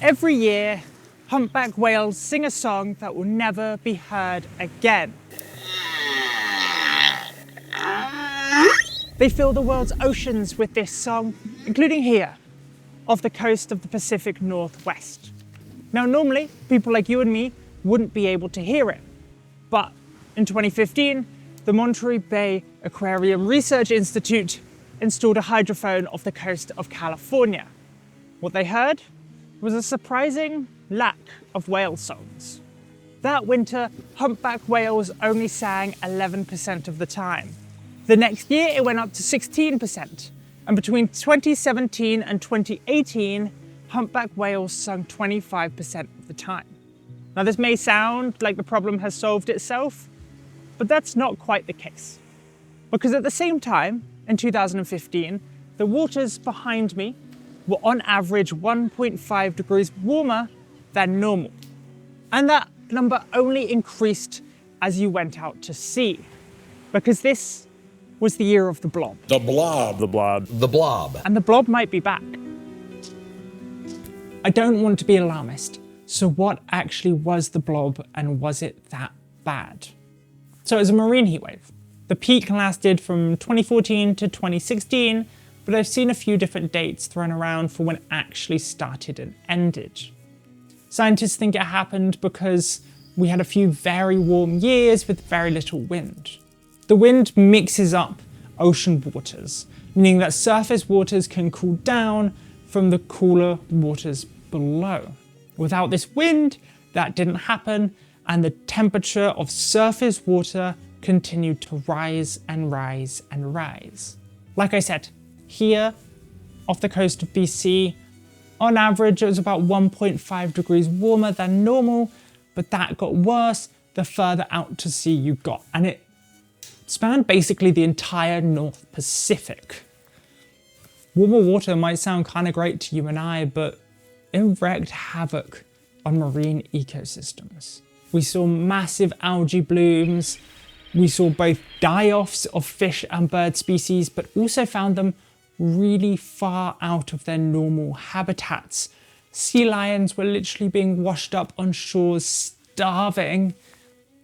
Every year, humpback whales sing a song that will never be heard again. They fill the world's oceans with this song, including here, off the coast of the Pacific Northwest. Now, normally, people like you and me wouldn't be able to hear it, but in 2015, the Monterey Bay Aquarium Research Institute installed a hydrophone off the coast of California. What they heard was a surprising lack of whale songs. That winter, humpback whales only sang 11% of the time. The next year, it went up to 16%. And between 2017 and 2018, humpback whales sung 25% of the time. Now, this may sound like the problem has solved itself, but that's not quite the case. Because at the same time, in 2015, the waters behind me were on average 1.5 degrees warmer than normal. And that number only increased as you went out to sea. Because this was the year of the blob. The blob. The blob. The blob. And the blob might be back. I don't want to be alarmist. So what actually was the blob, and was it that bad? So it was a marine heatwave. The peak lasted from 2014 to 2016, but I've seen a few different dates thrown around for when it actually started and ended. Scientists think it happened because we had a few very warm years with very little wind. The wind mixes up ocean waters, meaning that surface waters can cool down from the cooler waters below. Without this wind, that didn't happen, and the temperature of surface water continued to rise and rise and rise. Like I said, here off the coast of BC, on average it was about 1.5 degrees warmer than normal, but that got worse the further out to sea you got, and it spanned basically the entire North Pacific. Warmer water might sound kind of great to you and I, but it wreaked havoc on marine ecosystems. We saw massive algae blooms, we saw both die-offs of fish and bird species, but also found them really far out of their normal habitats. Sea lions were literally being washed up on shores, starving,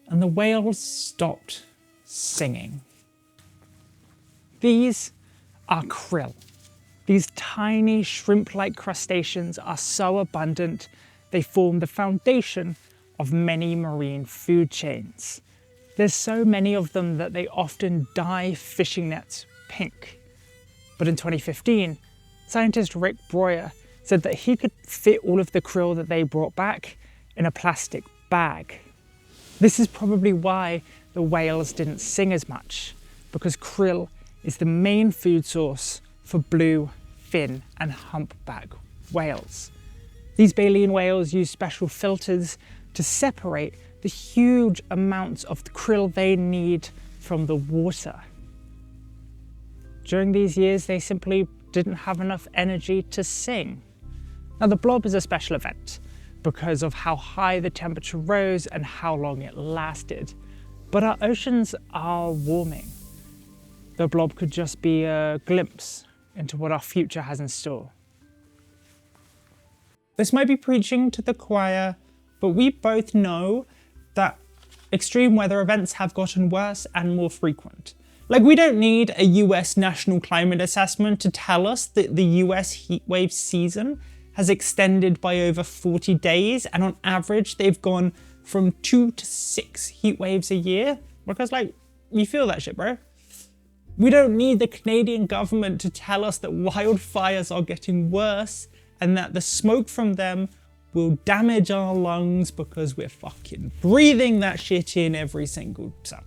and the whales stopped singing. These are krill. These tiny shrimp-like crustaceans are so abundant, they form the foundation of many marine food chains. There's so many of them that they often dye fishing nets pink. But in 2015, scientist Rick Breuer said that he could fit all of the krill that they brought back in a plastic bag. This is probably why the whales didn't sing as much, because krill is the main food source for blue, fin, and humpback whales. These baleen whales use special filters to separate the huge amounts of the krill they need from the water. During these years, they simply didn't have enough energy to sing. Now, the blob is a special event because of how high the temperature rose and how long it lasted. But our oceans are warming. The blob could just be a glimpse into what our future has in store. This might be preaching to the choir, but we both know that extreme weather events have gotten worse and more frequent. Like, we don't need a US National Climate Assessment to tell us that the US heatwave season has extended by over 40 days, and on average they've gone from 2 to 6 heat waves a year. Because, like, you feel that shit, bro. We don't need the Canadian government to tell us that wildfires are getting worse and that the smoke from them will damage our lungs because we're fucking breathing that shit in every single summer.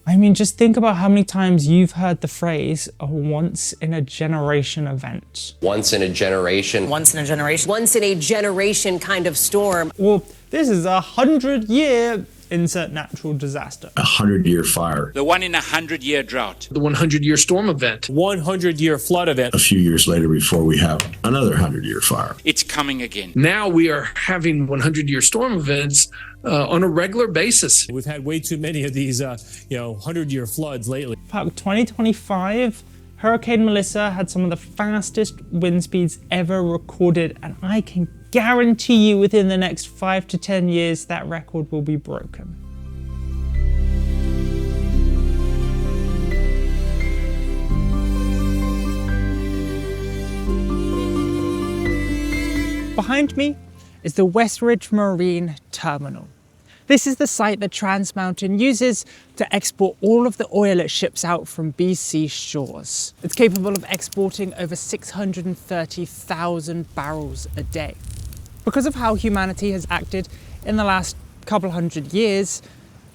I mean, just think about how many times you've heard the phrase a once in a generation event. Once in a generation. Once in a generation. Once in a generation kind of storm. Or this is 100-year insert natural disaster. 100-year fire. The 1 in 100-year drought. The 100-year storm event. 100-year flood event. A few years later before we have another 100-year fire. It's coming again. Now we are having 100-year storm events on a regular basis. We've had way too many of these, 100-year floods lately. 2025 Hurricane Melissa had some of the fastest wind speeds ever recorded, and I can guarantee you within the next 5 to 10 years that record will be broken. Behind me is the Westridge Marine Terminal. This is the site that Trans Mountain uses to export all of the oil it ships out from BC shores. It's capable of exporting over 630,000 barrels a day. Because of how humanity has acted in the last couple hundred years,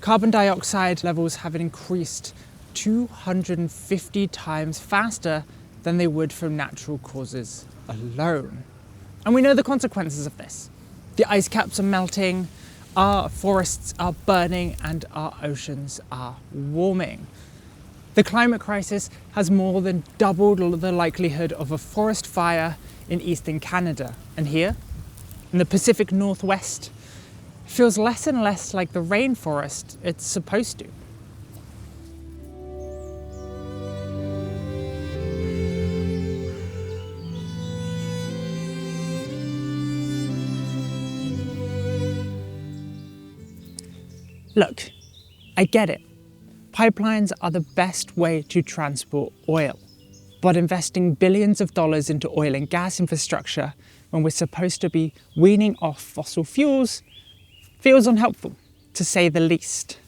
carbon dioxide levels have increased 250 times faster than they would from natural causes alone. And we know the consequences of this. The ice caps are melting, our forests are burning, and our oceans are warming. The climate crisis has more than doubled the likelihood of a forest fire in eastern Canada. And here, in the Pacific Northwest, it feels less and less like the rainforest it's supposed to. Look, I get it. Pipelines are the best way to transport oil, but investing billions of dollars into oil and gas infrastructure when we're supposed to be weaning off fossil fuels feels unhelpful, to say the least.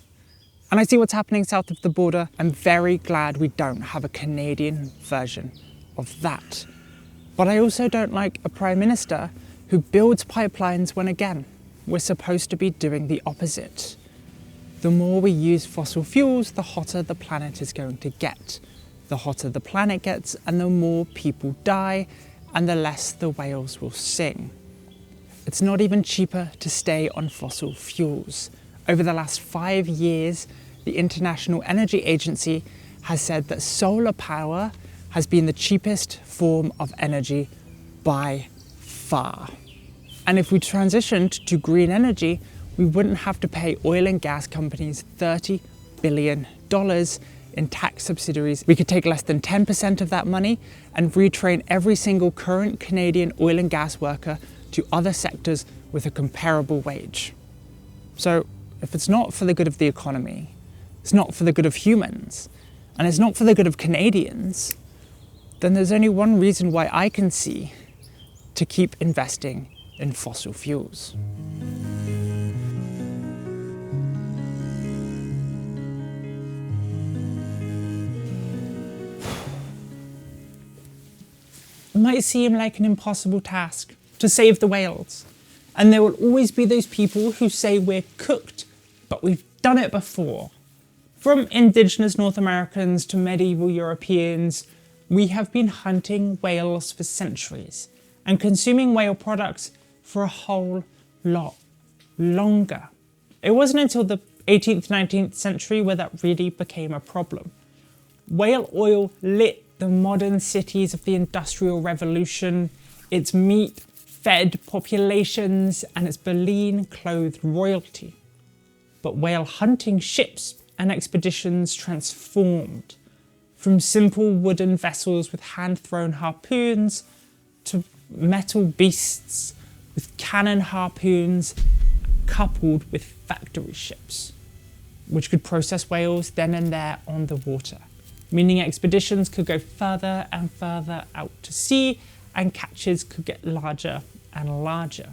And I see what's happening south of the border. I'm very glad we don't have a Canadian version of that. But I also don't like a Prime Minister who builds pipelines when, again, we're supposed to be doing the opposite. The more we use fossil fuels, the hotter the planet is going to get. The hotter the planet gets, and the more people die, and the less the whales will sing. It's not even cheaper to stay on fossil fuels. Over the last 5 years, the International Energy Agency has said that solar power has been the cheapest form of energy by far. And if we transitioned to green energy, we wouldn't have to pay oil and gas companies $30 billion in tax subsidies. We could take less than 10% of that money and retrain every single current Canadian oil and gas worker to other sectors with a comparable wage. So if it's not for the good of the economy, it's not for the good of humans, and it's not for the good of Canadians, then there's only one reason why I can see to keep investing in fossil fuels. It might seem like an impossible task to save the whales, and there will always be those people who say we're cooked, but we've done it before. From indigenous North Americans to medieval Europeans, we have been hunting whales for centuries and consuming whale products for a whole lot longer. It wasn't until the 18th, 19th century where that really became a problem. Whale oil lit the modern cities of the Industrial Revolution. Its meat fed populations and its baleen clothed royalty. But whale hunting ships and expeditions transformed from simple wooden vessels with hand-thrown harpoons to metal beasts with cannon harpoons coupled with factory ships, which could process whales then and there on the water, meaning expeditions could go further and further out to sea and catches could get larger and larger.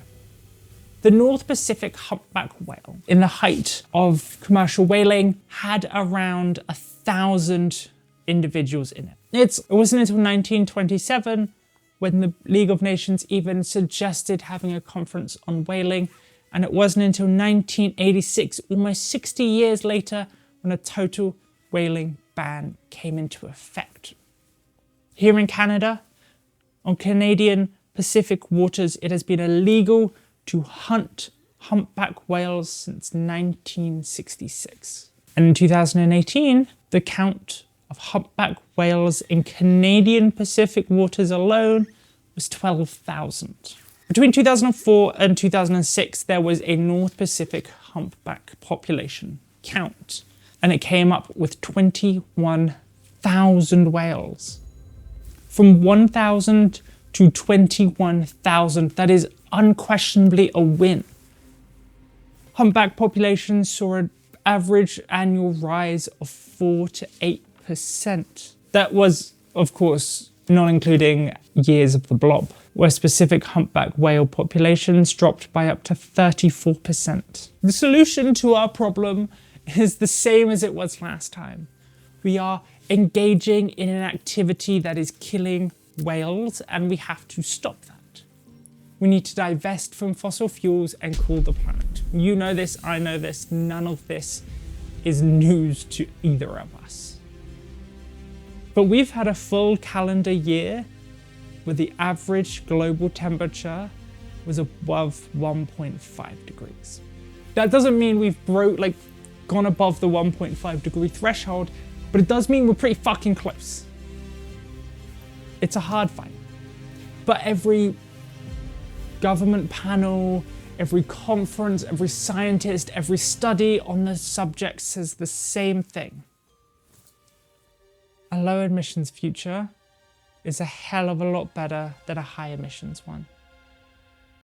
The North Pacific humpback whale, in the height of commercial whaling, had around 1,000 individuals in it. It wasn't until 1927 when the League of Nations even suggested having a conference on whaling, and it wasn't until 1986, almost 60 years later, when a total whaling ban came into effect. Here in Canada, on Canadian Pacific waters, it has been illegal to hunt humpback whales since 1966. And in 2018, the count of humpback whales in Canadian Pacific waters alone was 12,000. Between 2004 and 2006, there was a North Pacific humpback population count, and it came up with 21,000 whales. From 1,000 to 21,000. That is unquestionably a win. Humpback populations saw an average annual rise of 4 to 8%. That was, of course, not including years of the blob, where specific humpback whale populations dropped by up to 34%. The solution to our problem is the same as it was last time. We are engaging in an activity that is killing whales, and we have to stop that. We need to divest from fossil fuels and cool the planet. You know this, I know this, none of this is news to either of us. But we've had a full calendar year where the average global temperature was above 1.5 degrees. That doesn't mean we've gone above the 1.5 degree threshold, but it does mean we're pretty fucking close. It's a hard fight. But every government panel, every conference, every scientist, every study on the subject says the same thing. A low emissions future is a hell of a lot better than a high emissions one.